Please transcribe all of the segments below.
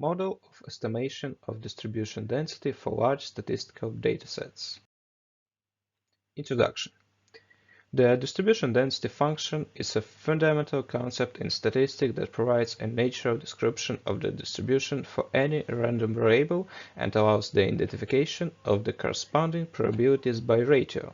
Model of estimation of distribution density for large statistical datasets. Introduction. The distribution density function is a fundamental concept in statistics that provides a natural description of the distribution for any random variable and allows the identification of the corresponding probabilities by ratio.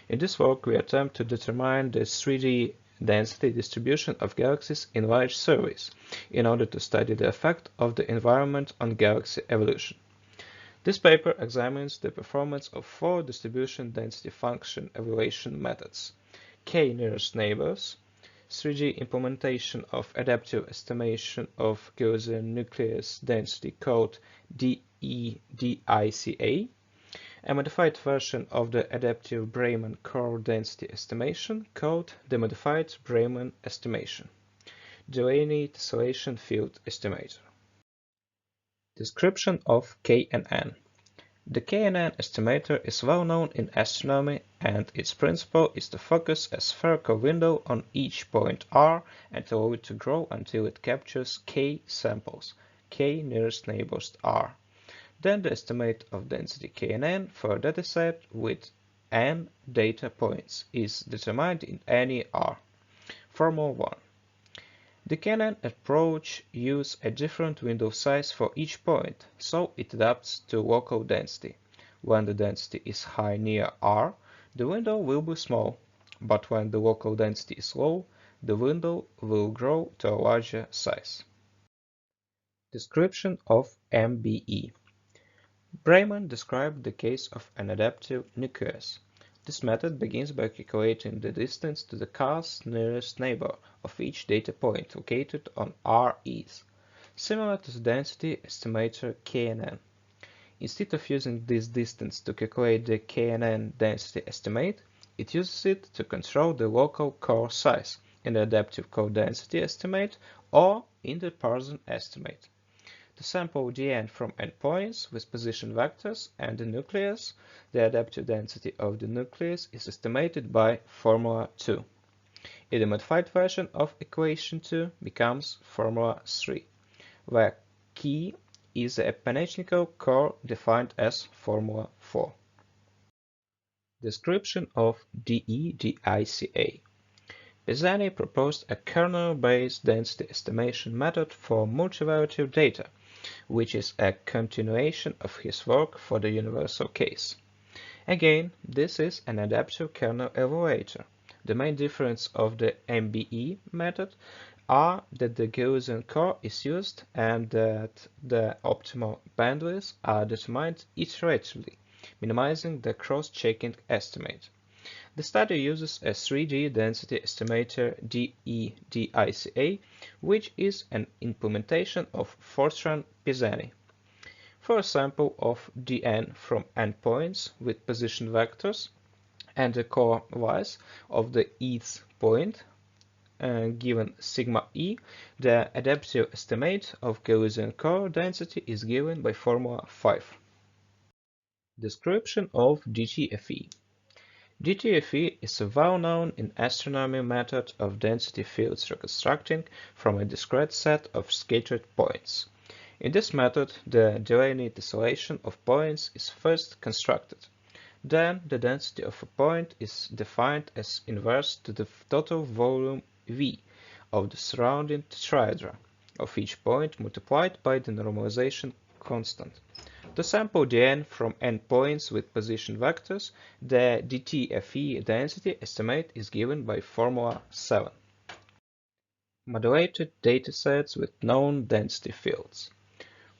In this work, we attempt to determine the 3D density distribution of galaxies in large surveys in order to study the effect of the environment on galaxy evolution. This paper examines the performance of 4 distribution density function evaluation methods: K nearest neighbors, 3D implementation of adaptive estimation of Gaussian nucleus density called DEDICA, a modified version of the adaptive Brayman core density estimation called the modified Brayman estimation, Delaney tessellation field estimator. Description of KNN. The KNN estimator is well known in astronomy, and its principle is to focus a spherical window on each point R and allow it to grow until it captures K samples, K nearest neighbors R. Then the estimate of density KNN for a dataset with n data points is determined in any R. Formula 1. The KNN approach uses a different window size for each point, so it adapts to local density. When the density is high near R, the window will be small, but when the local density is low, the window will grow to a larger size. Description of MBE. Brayman described the case of an adaptive nucleus. This method begins by calculating the distance to the car's nearest neighbor of each data point located on REs, similar to the density estimator KNN. Instead of using this distance to calculate the KNN density estimate, it uses it to control the local core size in the adaptive core density estimate or in the Parson estimate. To sample dn from endpoints with position vectors and the nucleus, the adaptive density of the nucleus is estimated by Formula 2. In the modified version of equation 2 becomes Formula 3, where K is a panchenical core defined as Formula 4. Description of DEDICA. Pisani proposed a kernel-based density estimation method for multivariate data, which is a continuation of his work for the universal case. Again, this is an adaptive kernel evaluator. The main difference of the MBE method are that the Gaussian core is used and that the optimal bandwidths are determined iteratively, minimizing the cross-checking estimate. The study uses a 3D density estimator DEDICA, which is an implementation of Fortran-Pisani. For a sample of dn from endpoints with position vectors and a core wise of the eth point, given sigma e, the adaptive estimate of Gaussian core density is given by Formula 5. Description of DTFE. DTFE is a well-known in astronomy method of density fields reconstructing from a discrete set of scattered points. In this method, the Delaney tessellation of points is first constructed. Then, the density of a point is defined as inverse to the total volume V of the surrounding tetrahedra of each point multiplied by the normalization constant. To sample dn from endpoints with position vectors, the DTFE density estimate is given by Formula 7. Modulated datasets with known density fields.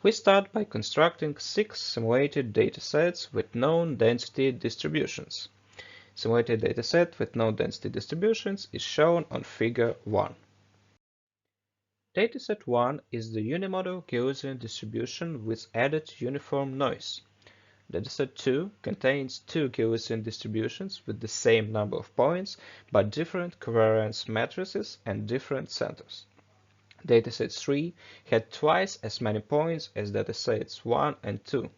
We start by constructing 6 simulated datasets with known density distributions. Simulated dataset with known density distributions is shown on Figure 1. Dataset 1 is the unimodal Gaussian distribution with added uniform noise. Dataset 2 contains 2 Gaussian distributions with the same number of points, but different covariance matrices and different centers. Dataset 3 had twice as many points as datasets 1 and 2.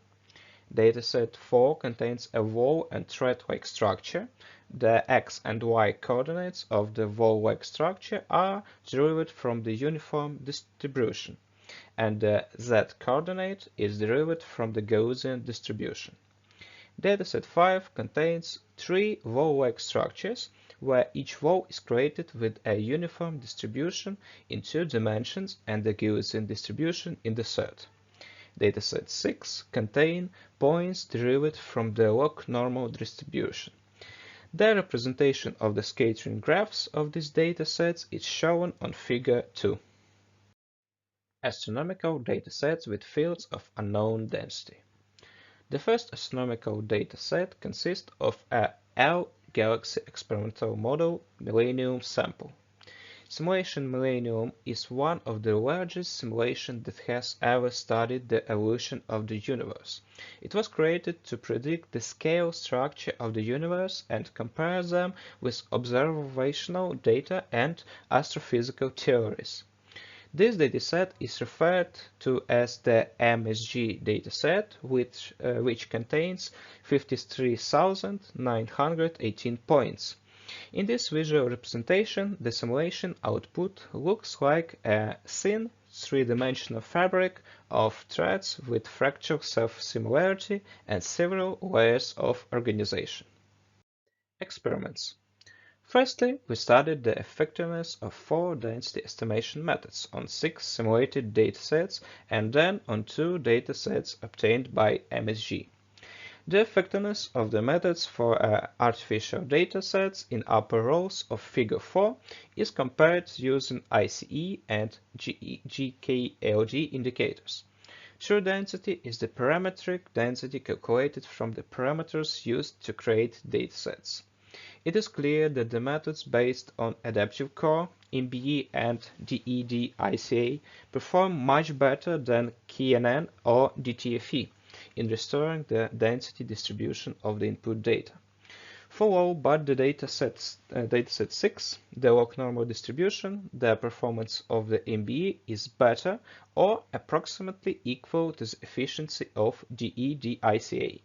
Dataset 4 contains a wall and thread-like structure. The x and y coordinates of the wall-like structure are derived from the uniform distribution, and the z-coordinate is derived from the Gaussian distribution. Dataset 5 contains 3 row-like structures, where each row is created with a uniform distribution in 2 dimensions and the Gaussian distribution in the third. Dataset 6 contains points derived from the log-normal distribution. The representation of the scattering graphs of these datasets is shown on Figure 2. Astronomical datasets with fields of unknown density. The first astronomical dataset consists of a L-galaxy experimental model Millennium sample. Simulation Millennium is one of the largest simulations that has ever studied the evolution of the universe. It was created to predict the scale structure of the universe and compare them with observational data and astrophysical theories. This dataset is referred to as the MSG dataset, which contains 53,918 points. In this visual representation, the simulation output looks like a thin, three-dimensional fabric of threads with fractal self-similarity and several layers of organization. Experiments. Firstly, we studied the effectiveness of 4 density estimation methods on 6 simulated datasets and then on 2 datasets obtained by MSG. The effectiveness of the methods for artificial datasets in upper rows of Figure 4 is compared using ICE and GKLD indicators. True density is the parametric density calculated from the parameters used to create datasets. It is clear that the methods based on adaptive core, MBE and DED-ICA perform much better than KNN or DTFE in restoring the density distribution of the input data. For all but the dataset 6, the log-normal distribution, the performance of the MBE is better or approximately equal to the efficiency of DED-ICA.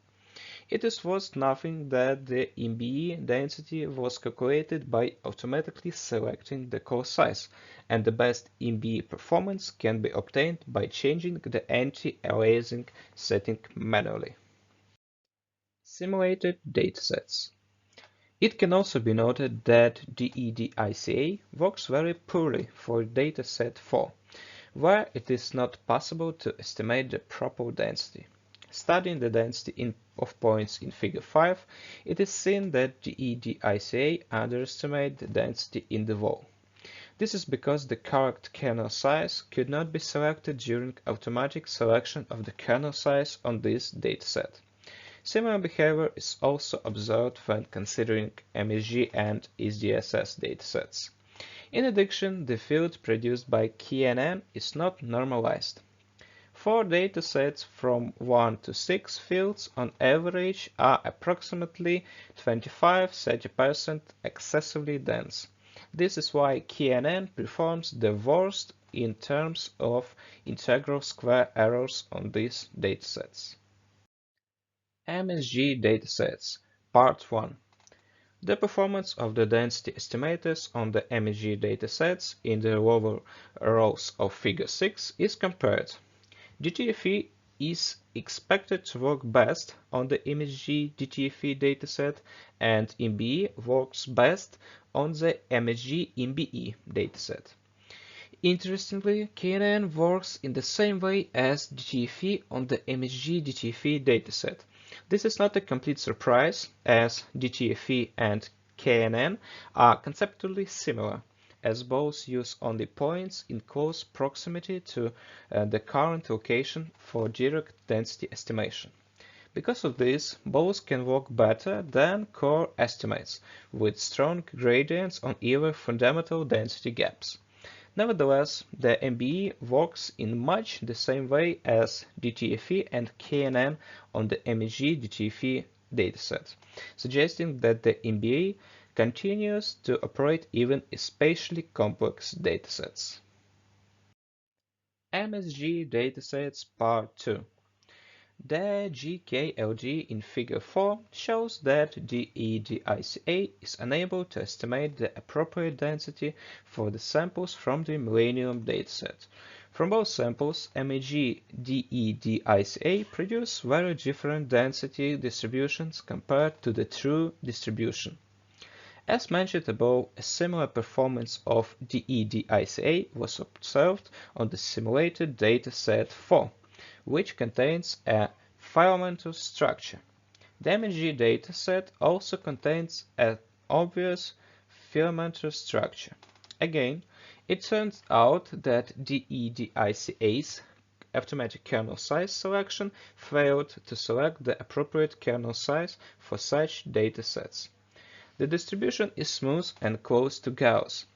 It is worth noting that the MBE density was calculated by automatically selecting the core size, and the best MBE performance can be obtained by changing the anti-aliasing setting manually. Simulated datasets. It can also be noted that DED-ICA works very poorly for dataset 4, where it is not possible to estimate the proper density. Studying the density of points in Figure 5, it is seen that DED-ICA underestimates the density in the wall. This is because the correct kernel size could not be selected during automatic selection of the kernel size on this dataset. Similar behavior is also observed when considering MSG and SDSS datasets. In addition, the field produced by KNN is not normalized. 4 datasets from 1 to 6 fields on average are approximately 25–30% excessively dense. This is why KNN performs the worst in terms of integral square errors on these datasets. MSG datasets, Part 1. The performance of the density estimators on the MSG datasets in the lower rows of Figure 6 is compared. DTFE is expected to work best on the MSG DTFE dataset, and MBE works best on the MSG MBE dataset. Interestingly, KNN works in the same way as DTFE on the MSG DTFE dataset. This is not a complete surprise, as DTFE and KNN are conceptually similar, as both use only points in close proximity to the current location for direct density estimation. Because of this, both can work better than core estimates, with strong gradients on either fundamental density gaps. Nevertheless, the MBE works in much the same way as DTFE and KNN on the MSG DTFE dataset, suggesting that the MBE continues to operate even in spatially complex datasets. MSG datasets Part 2. The GKLD in Figure 4 shows that DED-ICA is unable to estimate the appropriate density for the samples from the Millennium dataset. From both samples, MEG, DE-DICA produce very different density distributions compared to the true distribution. As mentioned above, a similar performance of DE-DICA was observed on the simulated dataset 4, which contains a filamentous structure. The MEG dataset also contains an obvious filamentous structure. Again, it turns out that DE-DICA's automatic kernel size selection failed to select the appropriate kernel size for such datasets. The distribution is smooth and close to Gauss.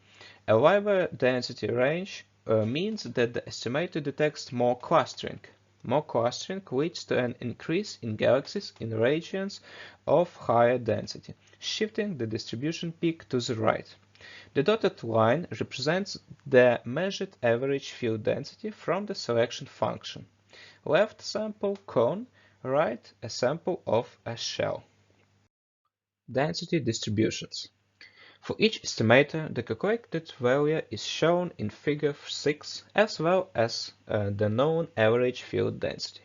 A wider density range means that the estimator detects more clustering. More clustering leads to an increase in galaxies in regions of higher density, shifting the distribution peak to the right. The dotted line represents the measured average field density from the selection function. Left sample cone, right a sample of a shell. Density distributions. For each estimator, the calculated value is shown in figure 6 as well as the known average field density.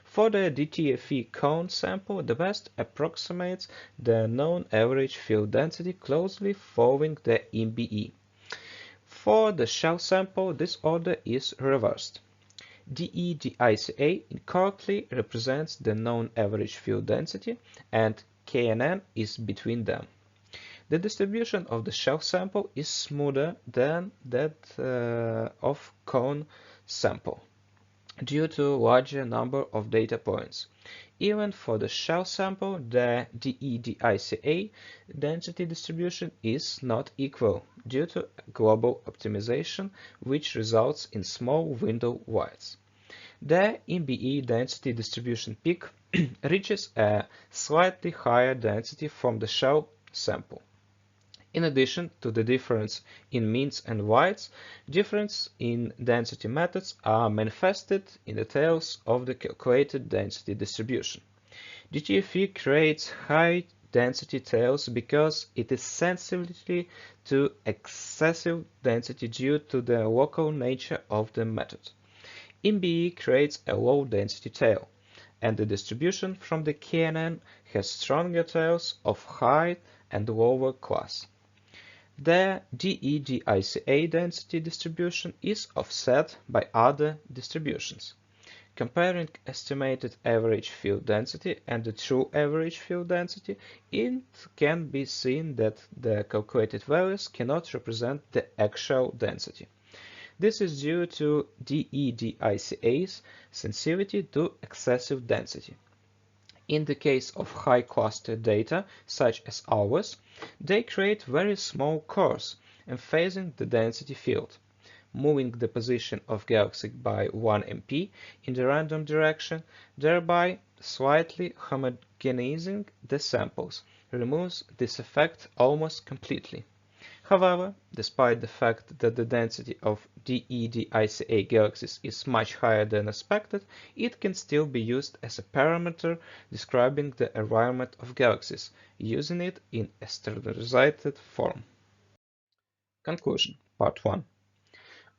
For the DTFE cone sample, the best approximates the known average field density closely following the MBE. For the shell sample, this order is reversed. DE-DICA incorrectly represents the known average field density, and KNN is between them. The distribution of the shell sample is smoother than that of cone sample due to larger number of data points. Even for the shell sample, the DE-DICA density distribution is not equal due to global optimization, which results in small window widths. The MBE density distribution peak reaches a slightly higher density from the shell sample. In addition to the difference in means and widths, difference in density methods are manifested in the tails of the calculated density distribution. DTFE creates high density tails because it is sensitive to excessive density due to the local nature of the method. MBE creates a low density tail, and the distribution from the KNN has stronger tails of high and lower class. The DE-DICA density distribution is offset by other distributions. Comparing estimated average field density and the true average field density, it can be seen that the calculated values cannot represent the actual density. This is due to DE-DICA's sensitivity to excessive density. In the case of high cluster data, such as ours, they create very small cores emphasing the density field, moving the position of galaxy by 1 MP in the random direction, thereby slightly homogenizing the samples, removes this effect almost completely. However, despite the fact that the density of DE-DICA galaxies is much higher than expected, it can still be used as a parameter describing the environment of galaxies, using it in a standardized form. Conclusion, Part 1.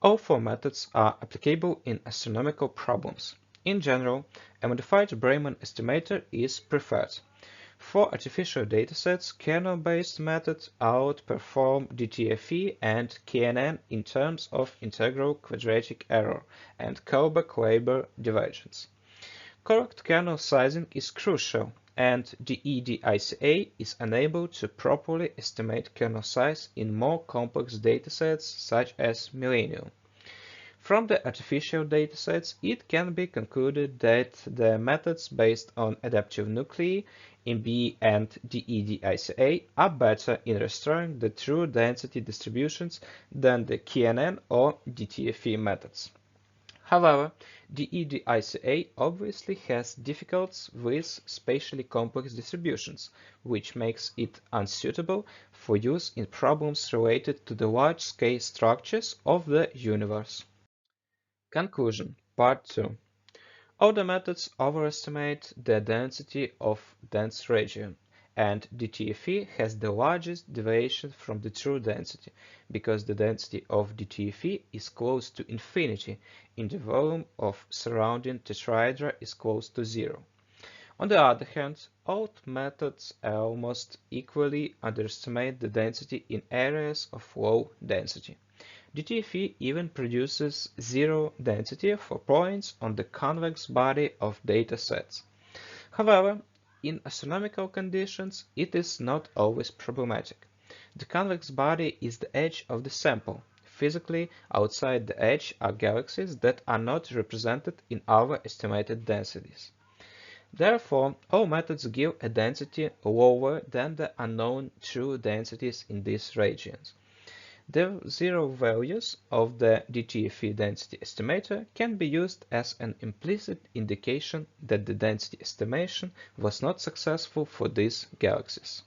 All four methods are applicable in astronomical problems. In general, a modified Breimann estimator is preferred. For artificial datasets, kernel-based methods outperform DTFE and KNN in terms of integral quadratic error and Kullback-Leibler divergence. Correct kernel sizing is crucial, and DE-DICA is unable to properly estimate kernel size in more complex datasets such as Millennium. From the artificial datasets, it can be concluded that the methods based on adaptive nuclei, MB and DE-DICA, are better in restoring the true density distributions than the KNN or DTFE methods. However, DE-DICA obviously has difficulties with spatially complex distributions, which makes it unsuitable for use in problems related to the large-scale structures of the universe. Conclusion, Part 2. All the methods overestimate the density of dense region, and DTFE has the largest deviation from the true density, because the density of DTFE is close to infinity and the volume of surrounding tetrahedra is close to zero. On the other hand, all methods almost equally underestimate the density in areas of low density. DTFE even produces zero density for points on the convex body of datasets. However, in astronomical conditions, it is not always problematic. The convex body is the edge of the sample. Physically, outside the edge are galaxies that are not represented in our estimated densities. Therefore, all methods give a density lower than the unknown true densities in these regions. The zero values of the DTFE density estimator can be used as an implicit indication that the density estimation was not successful for these galaxies.